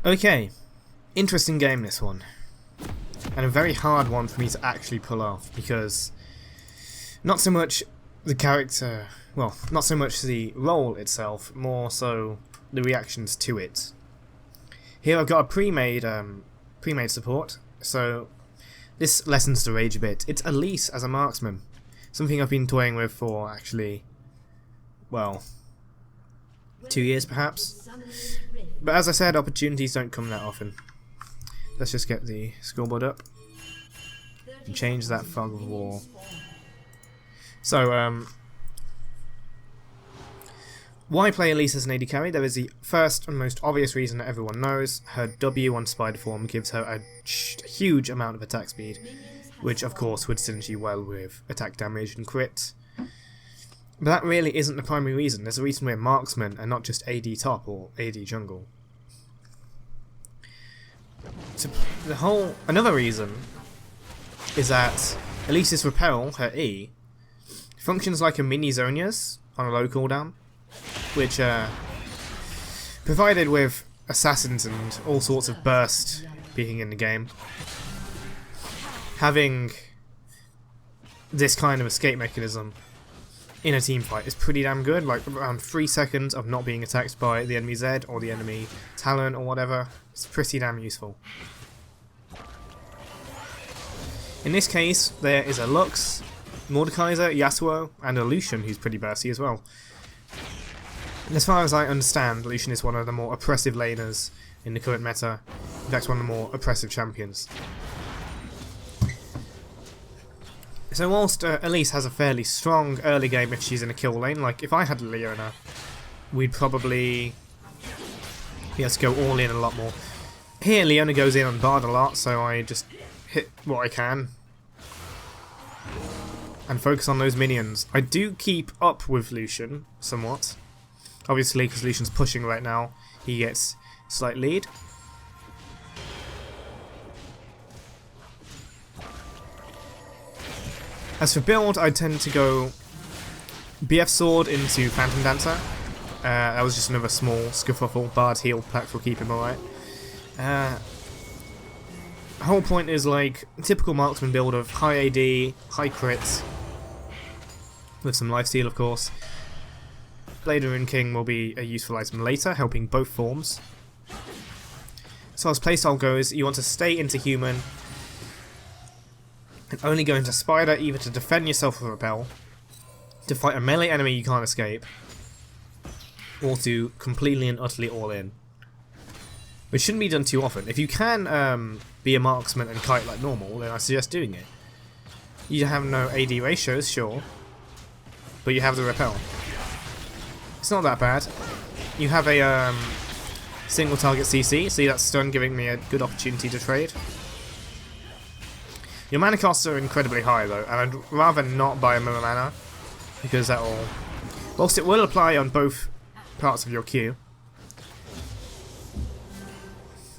Okay, interesting game this one, and a very hard one for me to actually pull off because not so much the character, well, not so much the role itself, more so the reactions to it. Here I've got a pre-made support, so this lessens the rage a bit. It's Elise as a marksman, something I've been toying with for actually, well, 2 years perhaps. But as I said, opportunities don't come that often. Let's just get the scoreboard up and change that fog of war. So, why play Elise as an AD carry? There is the first and most obvious reason that everyone knows. Her W on Spider Form gives her a huge amount of attack speed, which of course would synergy well with attack damage and crit. But that really isn't the primary reason. There's a reason we're marksmen and not just AD top or AD jungle. So another reason is that Elise's repel, her E, functions like a mini Zhonya's on a low cooldown, which provided with assassins and all sorts of burst being in the game, having this kind of escape mechanism in a team fight is pretty damn good. Like around 3 seconds of not being attacked by the enemy Zed or the enemy Talon or whatever. It's pretty damn useful. In this case, there is a Lux, Mordekaiser, Yasuo, and a Lucian who's pretty bursty as well. And as far as I understand, Lucian is one of the more oppressive laners in the current meta. In fact, one of the more oppressive champions. So whilst Elise has a fairly strong early game if she's in a kill lane, like if I had Leona, we'd probably be able to go all in a lot more. Here Leona goes in on Bard a lot, so I just hit what I can and focus on those minions. I do keep up with Lucian somewhat, obviously because Lucian's pushing right now, he gets slight lead. As for build, I tend to go BF Sword into Phantom Dancer. That was just another small scuffle. Bard heal pack will keep him alright. The whole point is like a typical marksman build of high AD, high crits, with some lifesteal of course. Blade of Rune King will be a useful item later, helping both forms. So as playstyle goes, you want to stay into human, and only go into Spider either to defend yourself with Repel, to fight a melee enemy you can't escape, or to completely and utterly all in. Which shouldn't be done too often. If you can be a marksman and kite like normal, then I suggest doing it. You have no AD ratios, sure, but you have the Repel. It's not that bad. You have a single target CC, see that stun giving me a good opportunity to trade. Your mana costs are incredibly high though, and I'd rather not buy a Mirror Mana, because that will, whilst it will apply on both parts of your queue,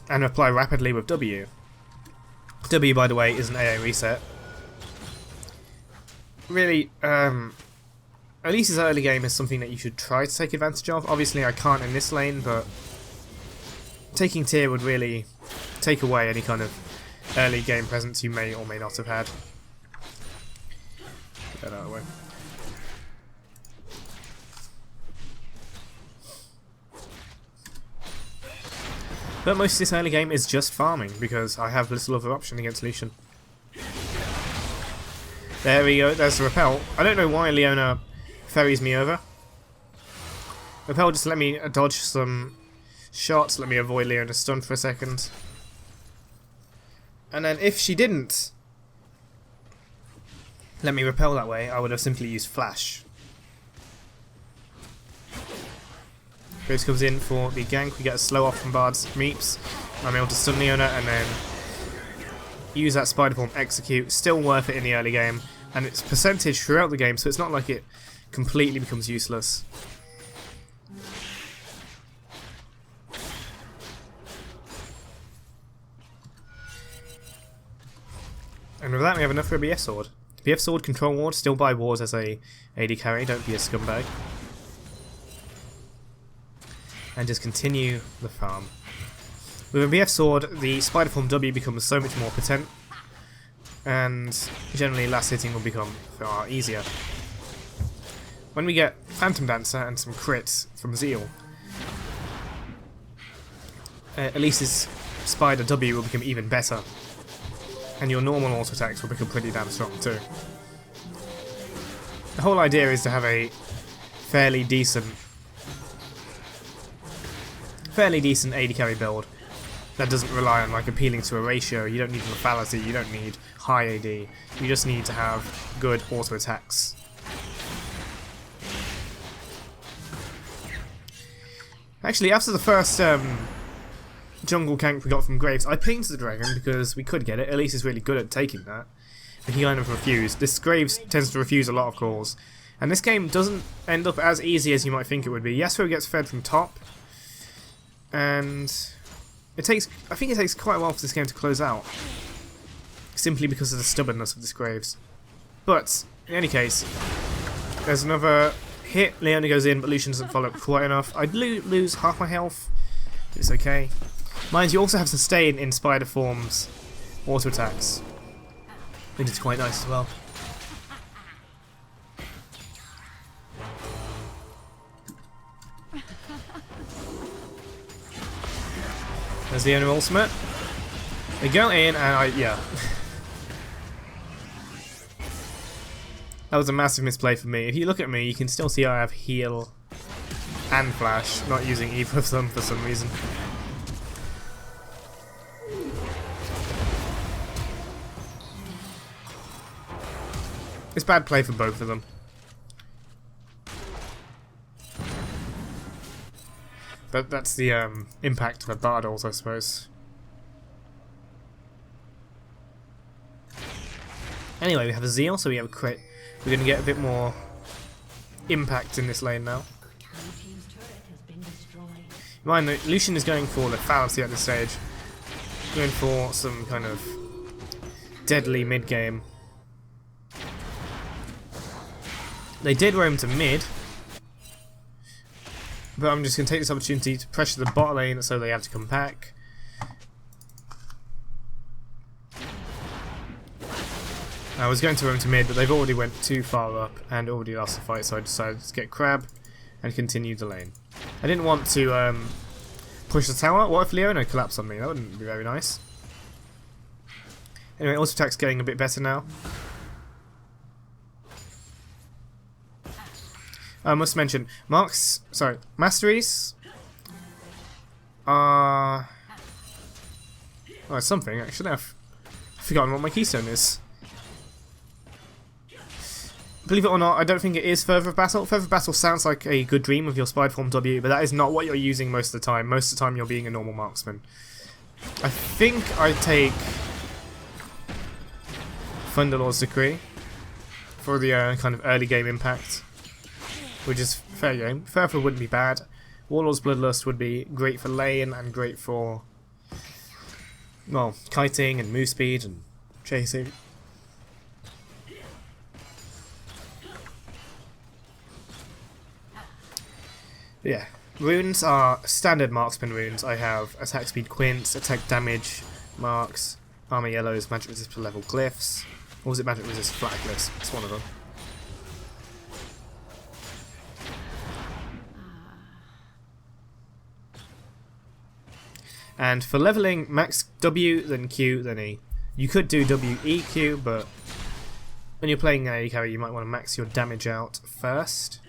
and apply rapidly with W. W, by the way, is an AA reset. Really, Elise's early game is something that you should try to take advantage of. Obviously I can't in this lane, but taking tier would really take away any kind of early game presence you may or may not have had. Get that out of the way. But most of this early game is just farming, because I have little other option against Lucian. There we go, there's the Repel. I don't know why Leona ferries me over. Repel just let me dodge some shots, let me avoid Leona's stun for a second. And then if she didn't let me repel that way, I would have simply used Flash. Graves comes in for the gank, we get a slow off from Bard's Meeps. I'm able to stun Leona and then use that Spider Form execute. Still worth it in the early game, and it's percentage throughout the game, so it's not like it completely becomes useless. And with that we have enough for a BF Sword. BF Sword, Control Ward, still buy wards as a AD carry, don't be a scumbag. And just continue the farm. With a BF sword, the spider form W becomes so much more potent, and generally last hitting will become far easier. When we get Phantom Dancer and some crits from Zeal, Elise's spider W will become even better, and your normal auto attacks will become pretty damn strong too. The whole idea is to have a fairly decent AD carry build that doesn't rely on like appealing to a ratio. You don't need lethality, you don't need high AD, you just need to have good auto attacks. Actually, after the first jungle gank we got from Graves, I pinged the dragon because we could get it. Elise is really good at taking that, but he kind of refused. This Graves tends to refuse a lot of calls, and this game doesn't end up as easy as you might think it would be. Yasuo gets fed from top, and I think it takes quite a while for this game to close out, simply because of the stubbornness of this Graves. But in any case, there's another hit. Leona goes in, but Lucian doesn't follow up quite enough. I'd lose half my health. It's okay. Mind you, also have sustain in spider forms auto attacks. I think it's quite nice as well. There's the enemy ultimate. They go in and yeah. That was a massive misplay for me. If you look at me, you can still see I have heal and flash, not using either of them for some reason. It's bad play for both of them. But that's the impact of a bard ult, I suppose. Anyway, we have a Zeal, so we have a crit. We're going to get a bit more impact in this lane now. Mind that Lucian is going for lethality at this stage. Going for some kind of deadly mid game. They did roam to mid, but I'm just going to take this opportunity to pressure the bot lane so they have to come back. I was going to roam to mid, but they've already went too far up and already lost the fight, so I decided to get crab and continue the lane. I didn't want to push the tower. What if Leona collapsed on me? That wouldn't be very nice. Anyway, auto attack's getting a bit better now. I must mention, masteries are... oh, it's something actually. I've forgotten what my keystone is. Believe it or not, I don't think it is Fervor of Battle. Fervor of Battle sounds like a good dream with your spider form W, but that is not what you're using most of the time. Most of the time you're being a normal marksman. I think I take Thunderlord's Decree for the kind of early game impact, which is fair game. Fervor wouldn't be bad. Warlord's Bloodlust would be great for lane and great for, well, kiting and move speed and chasing. Yeah, runes are standard marksman runes. I have attack speed Quints, attack damage marks, armor yellows, magic resist per level Glyphs. Or was it magic resist flat Glyphs? It's one of them. And for leveling, max W, then Q, then E. You could do W, E, Q, but when you're playing AD carry, you might want to max your damage out first.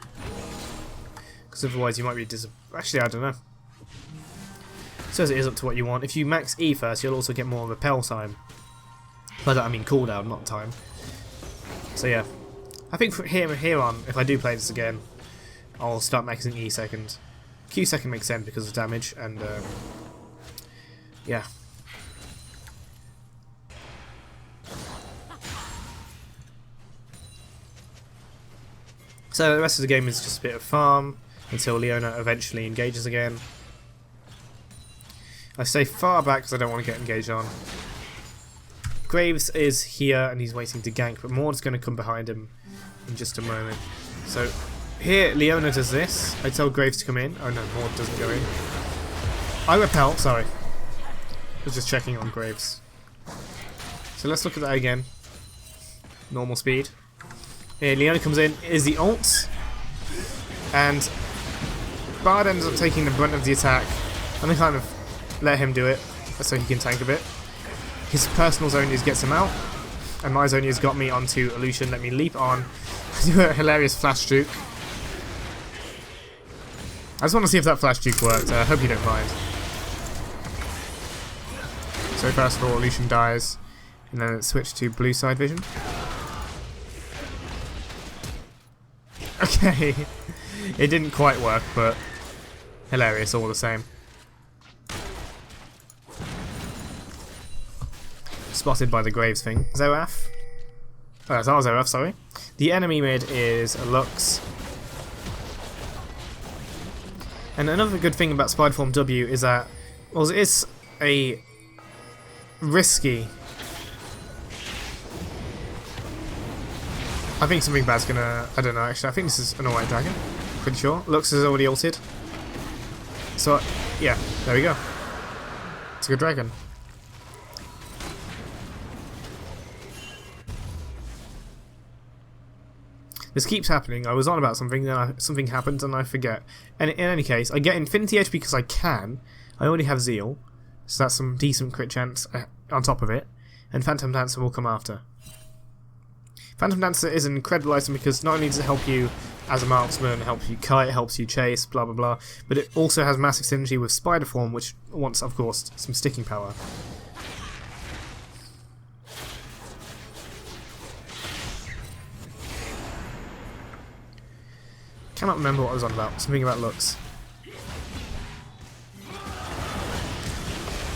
Because otherwise you might be actually, I don't know. So it is up to what you want. If you max E first, you'll also get more repel time. By that I mean cooldown, not time. So yeah. I think from here on, if I do play this again, I'll start maxing E second. Q second makes sense because of damage, and yeah. So the rest of the game is just a bit of farm until Leona eventually engages again. I stay far back because I don't want to get engaged on. Graves is here and he's waiting to gank, but Maud's going to come behind him in just a moment. So here Leona does this. I tell Graves to come in. Oh no, Maud doesn't go in. I repel, sorry. was just checking on Glyphs. So let's look at that again. Normal speed. Here, Leona comes in, is the ult, and Bard ends up taking the brunt of the attack, and I kind of let him do it, so he can tank a bit. His personal Zhonyas gets him out, and my Zhonya's got me onto Illusion. Let me leap on, do a hilarious flash juke. I just want to see if that flash juke worked. I hope you don't mind. So first of all, Illusion dies, and then it switched to blue side vision. Okay, it didn't quite work, but hilarious all the same. Spotted by the Graves thing. Zeraf. It's not Zeraf, sorry. The enemy mid is a Lux. And another good thing about Spider Form W is that, well, it is a risky. I think something bad's gonna. I don't know actually. I think this is an alright dragon. Pretty sure. Lux is already ulted. So, yeah, there we go. It's a good dragon. This keeps happening. I was on about something, then something happens and I forget. And in any case, I get Infinity HP because I can. I already have Zeal, so that's some decent crit chance on top of it. And Phantom Dancer will come after. Phantom Dancer is an incredible item because not only does it help you as a marksman, it helps you kite, it helps you chase, blah blah blah, but it also has massive synergy with Spider Form, which wants, of course, some sticking power. Cannot remember what I was on about. Something about Lux.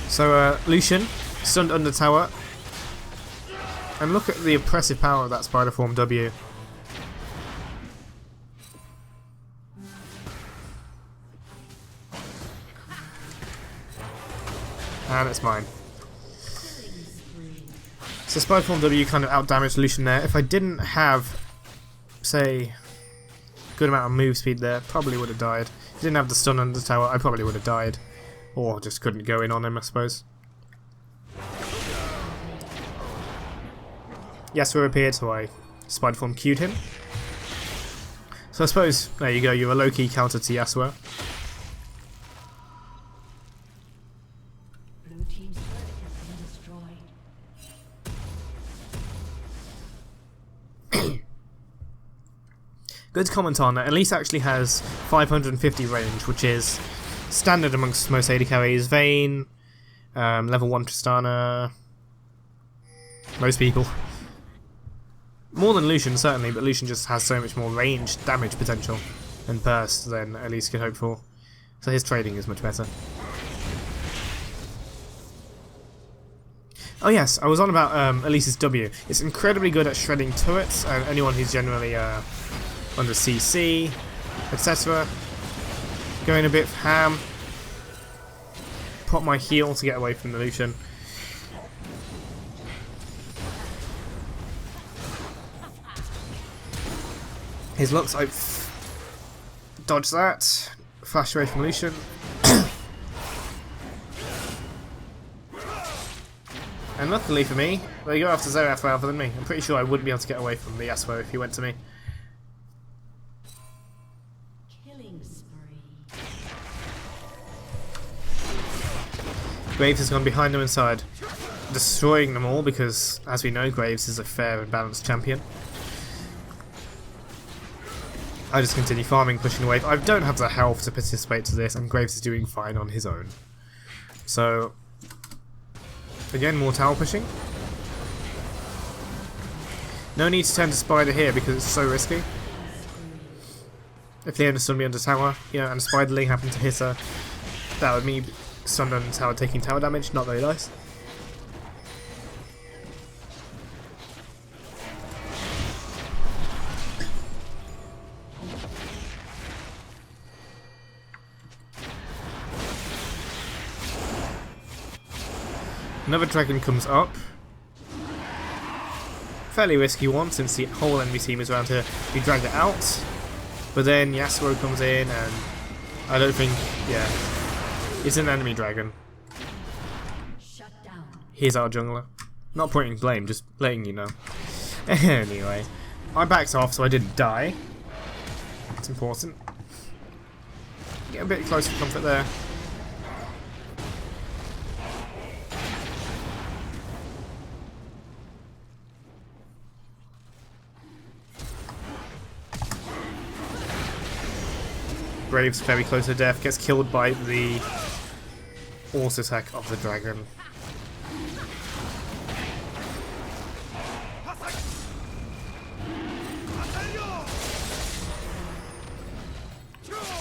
So, Lucian, stunned under tower. And look at the impressive power of that Spider Form W. And it's mine. So Spider Form W kind of outdamaged Lucian there. If I didn't have, say, good amount of move speed there, probably would have died. If I didn't have the stun under the tower, I probably would have died. Or just couldn't go in on him, I suppose. Yasuo appeared, so I Spider Form Q'd him. So I suppose, there you go, you're a low-key counter to Yasuo. Blue team's turret has been destroyed. Good to comment on that. Elise actually has 550 range, which is standard amongst most AD carries. Vayne, level 1 Tristana, most people. More than Lucian, certainly, but Lucian just has so much more range damage potential and burst than Elise could hope for. So his trading is much better. Oh yes, I was on about Elise's W. It's incredibly good at shredding turrets and anyone who's generally under CC, etc. Going a bit ham. Pop my heal to get away from the Lucian. His Lux, I dodge that. Flash away from Lucian. And luckily for me, they go after Zeraf rather than me. I'm pretty sure I wouldn't be able to get away from the Yasuo if he went to me. Killing spree. Graves has gone behind them inside, destroying them all because, as we know, Graves is a fair and balanced champion. I just continue farming, pushing away. I don't have the health to participate to this, and Graves is doing fine on his own. So, again, more tower pushing. No need to turn to Spider here because it's so risky. If Leona stunned me under tower, you know, and Spiderling happened to hit her, that would me stunned under tower taking tower damage. Not very nice. Another dragon comes up. Fairly risky one since the whole enemy team is around here. We drag it out. But then Yasuo comes in and I don't think, yeah, it's an enemy dragon. Shut Here's our jungler. Not pointing blame, just letting you know. Anyway, I backed off so I didn't die. It's important. Get a bit closer to comfort there. Graves very close to death, gets killed by the auto attack of the dragon.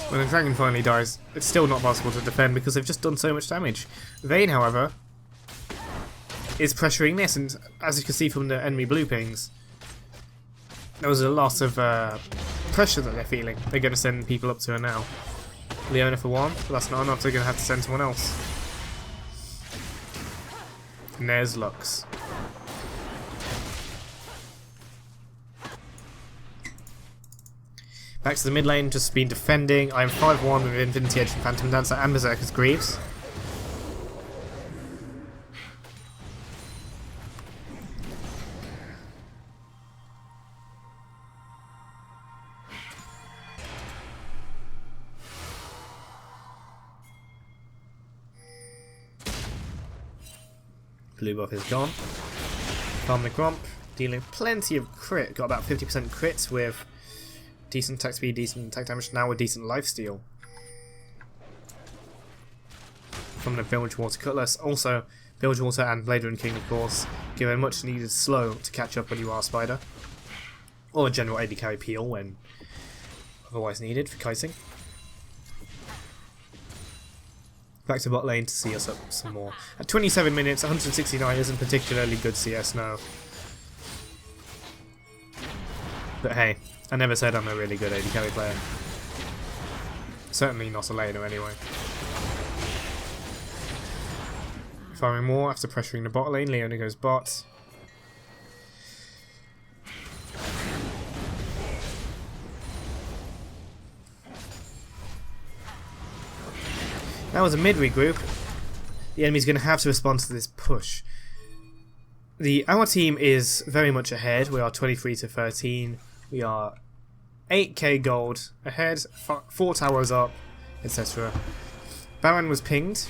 When the dragon finally dies, it's still not possible to defend because they've just done so much damage. Vayne, however, is pressuring this, and as you can see from the enemy blue pings, there was a lot of pressure that they're feeling. They're going to send people up to her now. Leona for one, but that's not enough, they're going to have to send someone else. And there's Lux. Back to the mid lane, just been defending. I'm 5-1 with Infinity Edge and Phantom Dancer and Berserker's Greaves. Blue buff is gone. Farm the Gromp, dealing plenty of crit. Got about 50% crits with decent attack speed, decent attack damage, now with decent lifesteal. From the Bilgewater Cutlass. Also, Bilgewater and Blade Run King, of course, give a much needed slow to catch up when you are Spider. Or a general AD carry peel when otherwise needed for kiting. Back to bot lane to see us up some more. At 27 minutes, 169 isn't particularly good CS now. But hey, I never said I'm a really good AD carry player. Certainly not a laner anyway. Farming more after pressuring the bot lane, Leona goes bot. That was a mid regroup. The enemy's going to have to respond to this push. Our team is very much ahead. We are 23 to 13. We are 8k gold ahead, 4 towers up, etc. Baron was pinged.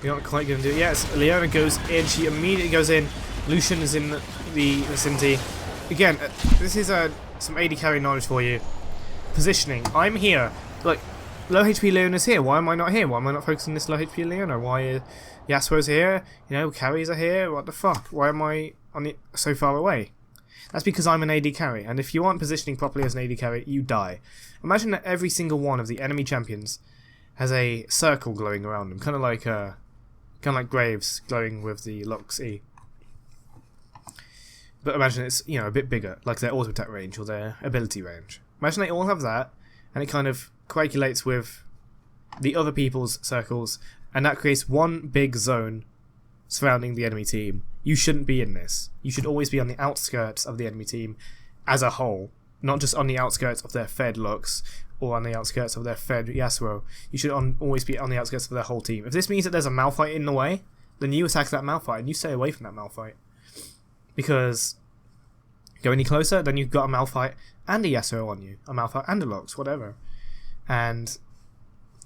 We're not quite going to do it. Yes, Leona goes in. She immediately goes in. Lucian is in the vicinity. Again, this is some AD carry knowledge for you. Positioning. I'm here. Look. Low HP Leona's here. Why am I not here? Why am I not focusing on this low HP Leona? Why Yasuo's here? You know, carries are here. What the fuck? Why am I so far away? That's because I'm an AD carry, and if you aren't positioning properly as an AD carry, you die. Imagine that every single one of the enemy champions has a circle glowing around them, kind of like Graves glowing with the Lux E. But imagine it's, you know, a bit bigger, like their auto attack range or their ability range. Imagine they all have that, and it kind of coagulates with the other people's circles, and that creates one big zone surrounding the enemy team. You shouldn't be in this. You should always be on the outskirts of the enemy team as a whole, not just on the outskirts of their fed Lux or on the outskirts of their fed Yasuo. You should always be on the outskirts of their whole team. If this means that there's a Malphite in the way, then you attack that Malphite and you stay away from that Malphite. Because go any closer, then you've got a Malphite and a Yasuo on you. A Malphite and a Lux, whatever. And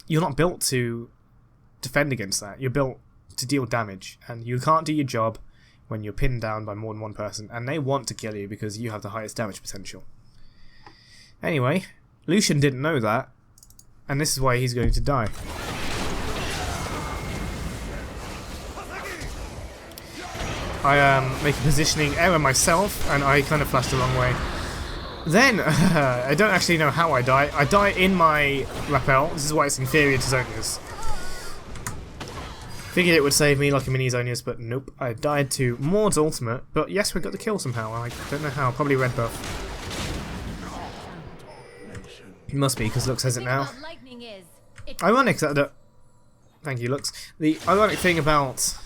you're not built to defend against that. You're built to deal damage. And you can't do your job when you're pinned down by more than one person. And they want to kill you because you have the highest damage potential. Anyway, Lucian didn't know that. And this is why he's going to die. I make a positioning error myself, and I kind of flashed the wrong way. Then, I don't actually know how I die. I die in my rappel. This is why it's inferior to Zhonya's. Figured it would save me like a mini Zhonya's, but nope. I died to Maud's ultimate, but yes, we got the kill somehow. I don't know how. Probably red buff. It must be, because Lux has it now. Ironic that... Thank you, Lux. The ironic thing about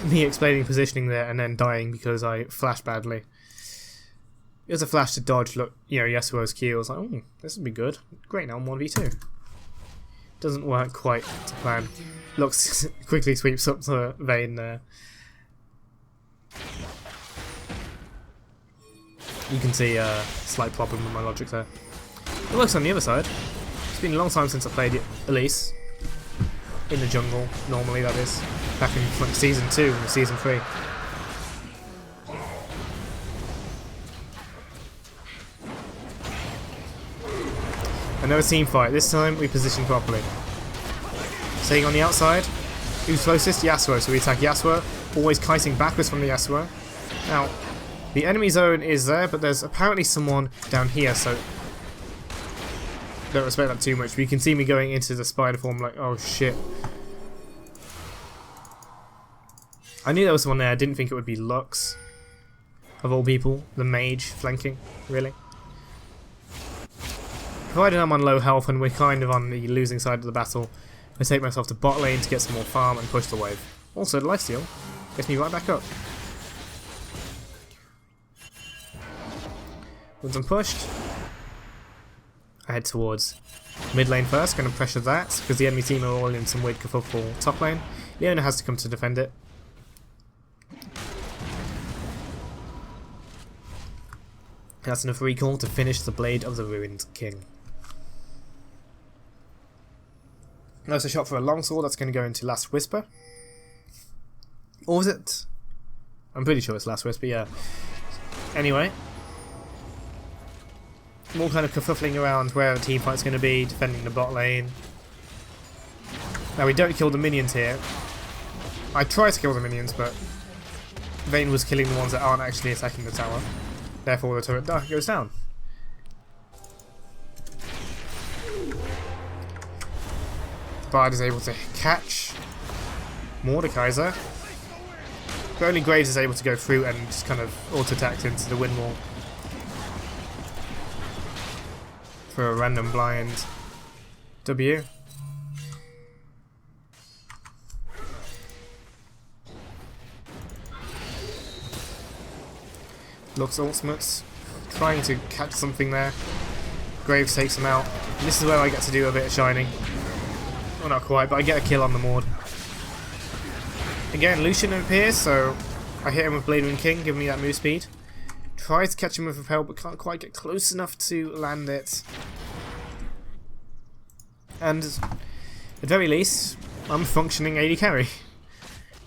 me explaining positioning there and then dying because I flashed badly. It was a flash to dodge, look, you know, Yasuo's Q. I was like, oh, this would be good. Great, now I'm 1v2. Doesn't work quite to plan. Looks quickly sweeps up the Vayne there. You can see a slight problem with my logic there. It works on the other side. It's been a long time since I played Elise. In the jungle, normally that is. Back in like, Season 2 and Season 3. Another team fight. This time we position properly. Staying on the outside. Who's closest? Yasuo. So we attack Yasuo. Always kiting backwards from the Yasuo. Now, the enemy zone is there, but there's apparently someone down here, so don't respect that too much. But you can see me going into the spider form like, oh shit. I knew there was someone there. I didn't think it would be Lux. Of all people. The mage flanking. Really. Provided I'm on low health and we're kind of on the losing side of the battle, I take myself to bot lane to get some more farm and push the wave. Also, the lifesteal gets me right back up. Once I'm pushed, I head towards mid lane first, going to pressure that, because the enemy team are all in some weird kerfuffle top lane. Leona has to come to defend it. That's enough recall to finish the Blade of the Ruined King. That's a shot for a longsword that's going to go into Last Whisper. Or was it? I'm pretty sure it's Last Whisper, yeah. Anyway. More kind of kerfuffling around where the team fight's going to be, defending the bot lane. Now we don't kill the minions here. I try to kill the minions, but Vayne was killing the ones that aren't actually attacking the tower. Therefore the turret goes down. Bard is able to catch Mordekaiser. But only Graves is able to go through and just kind of auto-attacked into the wind wall. For a random blind W. Lux ultimates, trying to catch something there. Graves takes him out. And this is where I get to do a bit of shining. Well, not quite, but I get a kill on the Mord. Again, Lucian appears, so I hit him with Blade Wind King, giving me that move speed. Try to catch him with Repel, but can't quite get close enough to land it. And at the very least, I'm functioning AD carry.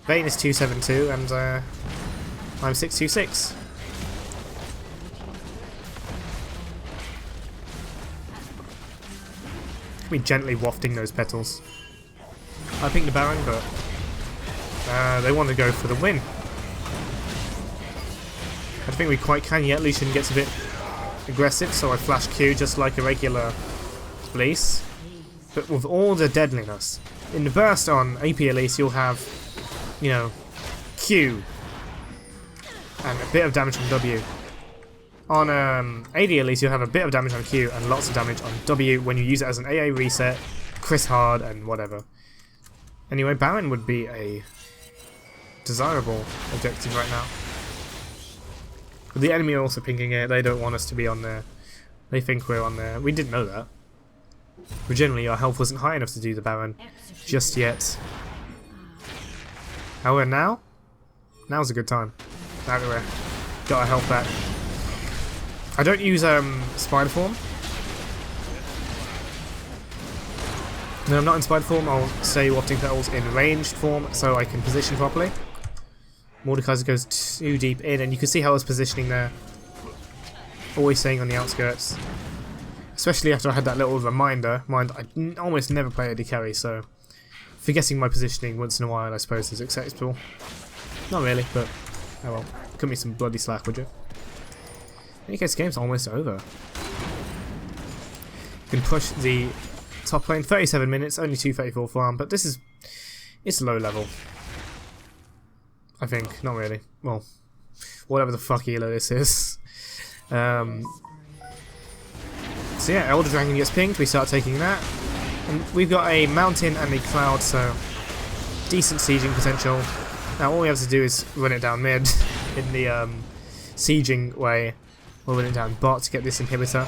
Vayne is 272 and I'm 626. Me gently wafting those petals. I picked the Baron, but they want to go for the win. I don't think we quite can yet. Lucian gets a bit aggressive, so I flash Q just like a regular Elise. But with all the deadliness. In the burst on AP Elise, you'll have, you know, Q and a bit of damage on W. On AD Elise, you'll have a bit of damage on Q and lots of damage on W when you use it as an AA reset, Chris Hard, and whatever. Anyway, Baron would be a desirable objective right now. But the enemy are also pinging it. They don't want us to be on there. They think we're on there. We didn't know that. Originally, our health wasn't high enough to do the Baron just yet. However, now's a good time. Now that we've got our health back. I don't use spider form. When I'm not in spider form, I'll stay wafting petals in ranged form so I can position properly. Mordekaiser goes too deep in, and you can see how I was positioning there. Always staying on the outskirts. Especially after I had that little reminder. Mind, I almost never play AD carry, so forgetting my positioning once in a while, I suppose, is acceptable. Not really, but oh well. Cut me some bloody slack, would you? In any case, the game's almost over. You can push the top lane, 37 minutes, only 234 farm, but this is, it's low level. I think, not really. Well, whatever the fuck elo this is. So yeah, Elder Dragon gets pinged, we start taking that. And we've got a mountain and a cloud, so decent sieging potential. Now all we have to do is run it down mid in the sieging way. We'll run it down bot to get this inhibitor.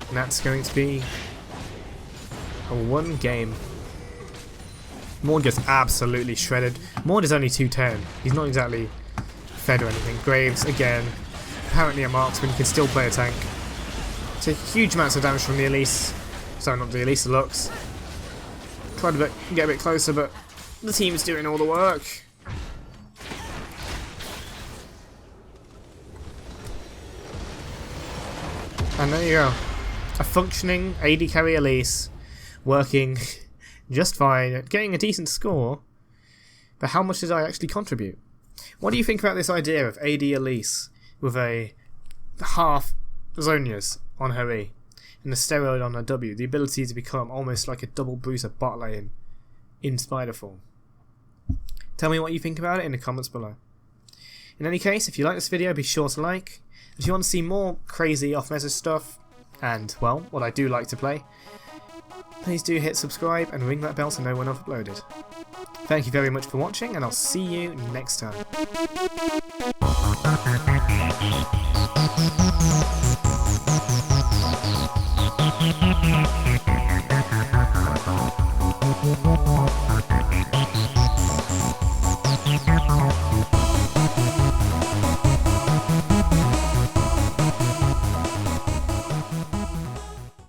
And that's going to be a one game. Maud gets absolutely shredded. Maud is only 210. He's not exactly fed or anything. Graves, again, apparently a marksman, can still play a tank. Take huge amounts of damage from the Elise. Sorry, not the Elise, the Lux. Tried to get a bit closer, but the team's doing all the work. And there you go. A functioning AD carry Elise, working just fine, getting a decent score. But how much did I actually contribute? What do you think about this idea of AD Elise with a half Zhonya's on her E and the steroid on her W, the ability to become almost like a double bruiser bot lane in spider form? Tell me what you think about it in the comments below. In any case, if you like this video, be sure to like. If you want to see more crazy off-meta stuff, and, well, what I do like to play, please do hit subscribe and ring that bell to know when I've uploaded. Thank you very much for watching, and I'll see you next time.